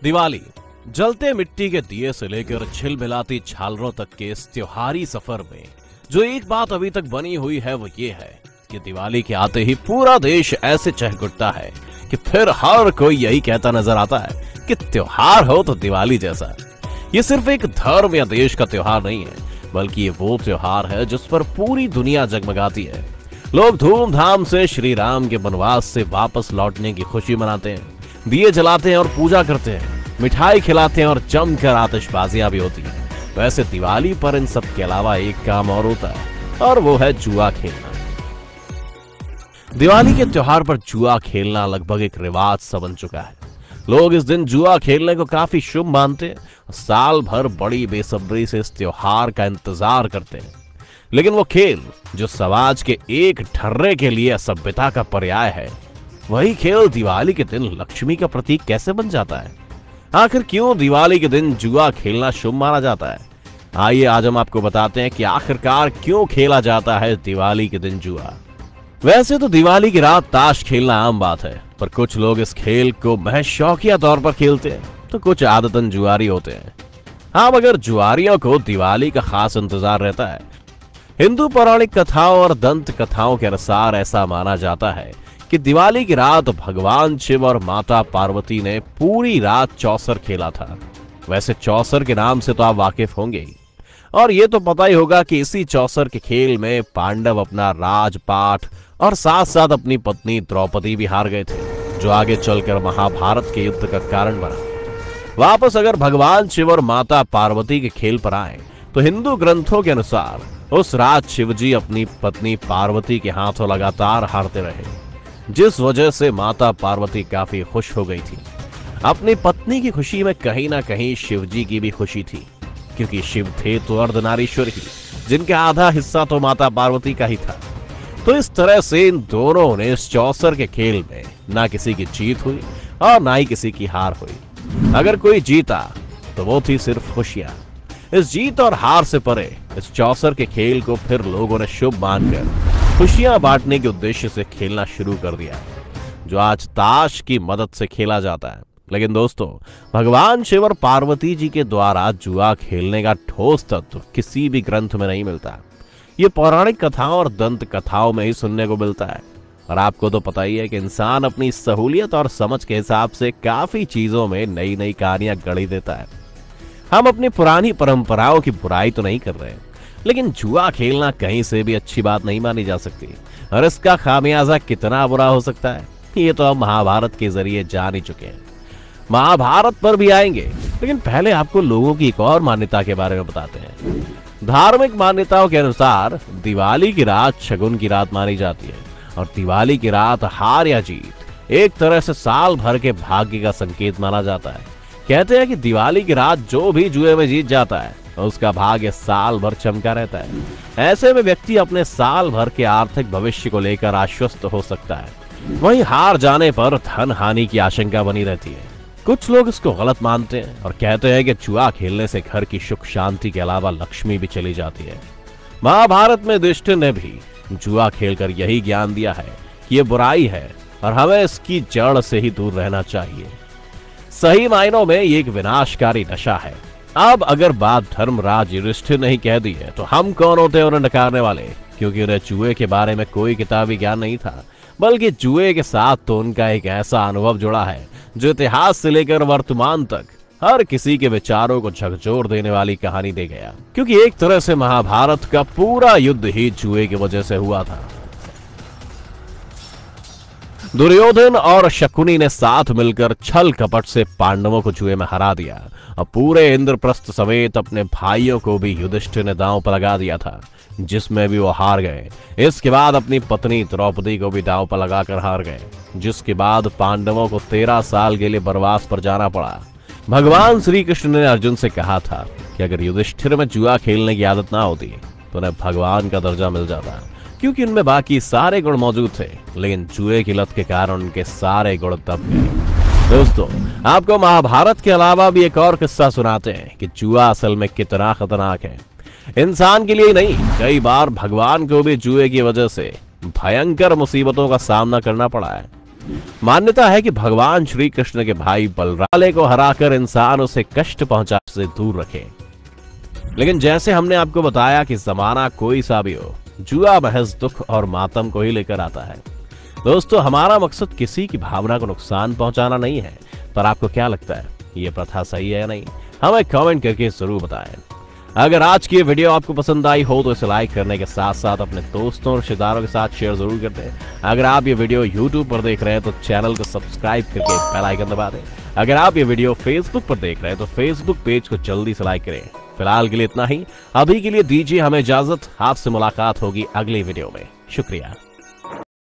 दिवाली जलते मिट्टी के दिए से लेकर छिलमिलाती झालरों तक के इस त्योहारी सफर में जो एक बात अभी तक बनी हुई है वो ये है कि दिवाली के आते ही पूरा देश ऐसे चहकुटता है कि फिर हर कोई यही कहता नजर आता है कि त्योहार हो तो दिवाली जैसा। ये सिर्फ एक धर्म या देश का त्योहार नहीं है, बल्कि ये वो त्योहार है जिस पर पूरी दुनिया जगमगाती है। लोग धूमधाम से श्री राम के वनवास से वापस लौटने की खुशी मनाते हैं, दिए जलाते हैं और पूजा करते हैं, मिठाई खिलाते हैं और जमकर आतिशबाजियां भी होती हैं। वैसे दिवाली पर इन सब के अलावा एक काम और होता है और वो है जुआ खेलना। दिवाली के त्योहार पर जुआ खेलना लगभग एक रिवाज सा बन चुका है। लोग इस दिन जुआ खेलने को काफी शुभ मानते हैं और साल भर बड़ी बेसब्री से इस त्योहार का इंतजार करते हैं। लेकिन वो खेल जो समाज के एक ठर्रे के लिए असभ्यता का पर्याय है, वही खेल दिवाली के दिन लक्ष्मी का प्रतीक कैसे बन जाता है? आखिर क्यों दिवाली के दिन जुआ खेलना शुभ माना जाता है? आइए आज हम आपको बताते हैं कि आखिरकार क्यों खेला जाता है दिवाली के दिन जुआ। वैसे तो दिवाली की रात ताश खेलना आम बात है, पर कुछ लोग इस खेल को महज शौकिया तौर पर खेलते हैं तो कुछ आदतन जुआरी होते हैं। हाँ, मगर जुआरियों को दिवाली का खास इंतजार रहता है। हिंदू पौराणिक कथाओं और दंत कथाओं के अनुसार ऐसा माना जाता है कि दिवाली की रात भगवान शिव और माता पार्वती ने पूरी रात चौसर खेला था। वैसे चौसर के नाम से तो आप वाकिफ होंगे ही, और ये तो पता ही होगा कि इसी चौसर के खेल में पांडव अपना राजपाट और साथ साथ अपनी पत्नी द्रौपदी भी हार गए थे, जो आगे चलकर महाभारत के युद्ध का कारण बना। वापस अगर भगवान शिव और माता पार्वती के खेल पर आए तो हिंदू ग्रंथों के अनुसार उस रात शिवजी अपनी पत्नी पार्वती के हाथों लगातार हारते रहे, जिस वजह से माता पार्वती काफी खुश हो गई थी। अपनी पत्नी की खुशी में कहीं ना कहीं शिवजी की भी खुशी थी, क्योंकि शिव थे तो अर्धनारीश्वर ही, जिनका आधा हिस्सा तो माता पार्वती का ही था। तो इस तरह से इन दोनों ने इस चौसर के खेल में ना किसी की जीत हुई और ना ही किसी की हार हुई। अगर कोई जीता तो वो थी सिर्फ खुशियां। इस जीत और हार से परे इस चौसर के खेल को फिर लोगों ने शुभ मानकर खुशियां बांटने के उद्देश्य से खेलना शुरू कर दिया, जो आज ताश की मदद से खेला जाता है। लेकिन दोस्तों, भगवान शिव और पार्वती जी के द्वारा जुआ खेलने का ठोस तत्व किसी भी ग्रंथ में नहीं मिलता। ये पौराणिक कथाओं और दंत कथाओं में ही सुनने को मिलता है। और आपको तो पता ही है कि इंसान अपनी सहूलियत और समझ के हिसाब से काफी चीजों में नई नई कहानियां गढ़ी देता है। हम अपनी पुरानी परंपराओं की बुराई तो नहीं कर रहे, लेकिन जुआ खेलना कहीं से भी अच्छी बात नहीं मानी जा सकती, और इसका खामियाजा कितना बुरा हो सकता है ये तो हम महाभारत के जरिए जान ही चुके हैं। महाभारत पर भी आएंगे, लेकिन पहले आपको लोगों की एक और मान्यता के बारे में बताते हैं। धार्मिक मान्यताओं के अनुसार दिवाली की रात शगुन की रात मानी जाती है, और दिवाली की रात हार या जीत एक तरह से साल भर के भाग्य का संकेत माना जाता है। कहते हैं कि दिवाली की रात जो भी जुए में जीत जाता है उसका भाग्य साल भर चमका रहता है। ऐसे में व्यक्ति अपने साल भर के आर्थिक भविष्य को लेकर आश्वस्त हो सकता है। वहीं हार जाने पर धन हानि की आशंका बनी रहती है। कुछ लोग इसको गलत मानते हैं और कहते हैं कि जुआ खेलने से घर की सुख शांति के अलावा लक्ष्मी भी चली जाती है। महाभारत में युधिष्ठिर ने भी जुआ खेलकर यही ज्ञान दिया है कि यह बुराई है और हमें इसकी जड़ से ही दूर रहना चाहिए। सही मायनों में ये एक विनाशकारी नशा है। अब अगर बात धर्मराज युधिष्ठिर ने ही कह दी है तो हम कौन होते हैं उन्हें नकारने वाले, क्योंकि उन्हें जुए के बारे में कोई किताबी ज्ञान नहीं था, बल्कि जुए के साथ तो उनका एक ऐसा अनुभव जुड़ा है जो इतिहास से लेकर वर्तमान तक हर किसी के विचारों को झकझोर देने वाली कहानी दे गया। क्योंकि एक तरह से महाभारत का पूरा युद्ध ही जुए की वजह से हुआ था। दुर्योधन और शकुनी ने साथ मिलकर छल कपट से पांडवों को जुए में हरा दिया और पूरे इंद्रप्रस्थ समेत अपने भाइयों को भी युधिष्ठिर ने दांव पर लगा दिया था, जिसमें भी वो हार गए। इसके बाद अपनी पत्नी द्रौपदी को भी दांव पर लगाकर हार गए, जिसके बाद पांडवों को 13 साल के लिए वनवास पर जाना पड़ा। भगवान श्री कृष्ण ने अर्जुन से कहा था कि अगर युधिष्ठिर में जुआ खेलने की आदत ना होती तो उन्हें भगवान का दर्जा मिल जाता, क्योंकि उनमें बाकी सारे गुण मौजूद थे, लेकिन जुए की लत के कारण उनके सारे गुण दब गए। दोस्तों, आपको महाभारत के अलावा भी एक और किस्सा सुनाते हैं कि जुआ असल में कितना खतरनाक है। इंसान के लिए नहीं, कई बार भगवान को भी जुए की वजह से भयंकर मुसीबतों का सामना करना पड़ा है। मान्यता है कि भगवान श्री कृष्ण के भाई बलराम को हराकर इंसान उसे कष्ट पहुंचाने से दूर रखे। लेकिन जैसे हमने आपको बताया कि जमाना कोई सा भी हो, जुआ महज दुख और मातम को ही लेकर आता है। दोस्तों, हमारा मकसद किसी की भावना को नुकसान पहुंचाना नहीं है, पर आपको क्या लगता है, ये प्रथा सही है या नहीं? हमें कमेंट करके जरूर बताएं। अगर आज की ये वीडियो आपको पसंद आई हो तो इसे लाइक करने के साथ साथ अपने दोस्तों और रिश्तेदारों के साथ शेयर जरूर कर दें। अगर आप ये वीडियो YouTube पर देख रहे हैं तो चैनल को सब्सक्राइब करके बेल आइकन दबा दें। अगर आप ये वीडियो Facebook पर देख रहे हैं तो Facebook पेज को जल्दी से लाइक करें। फिलहाल के लिए इतना ही। अभी के लिए दीजिए हमें इजाजत। आपसे मुलाकात होगी अगली वीडियो में। शुक्रिया।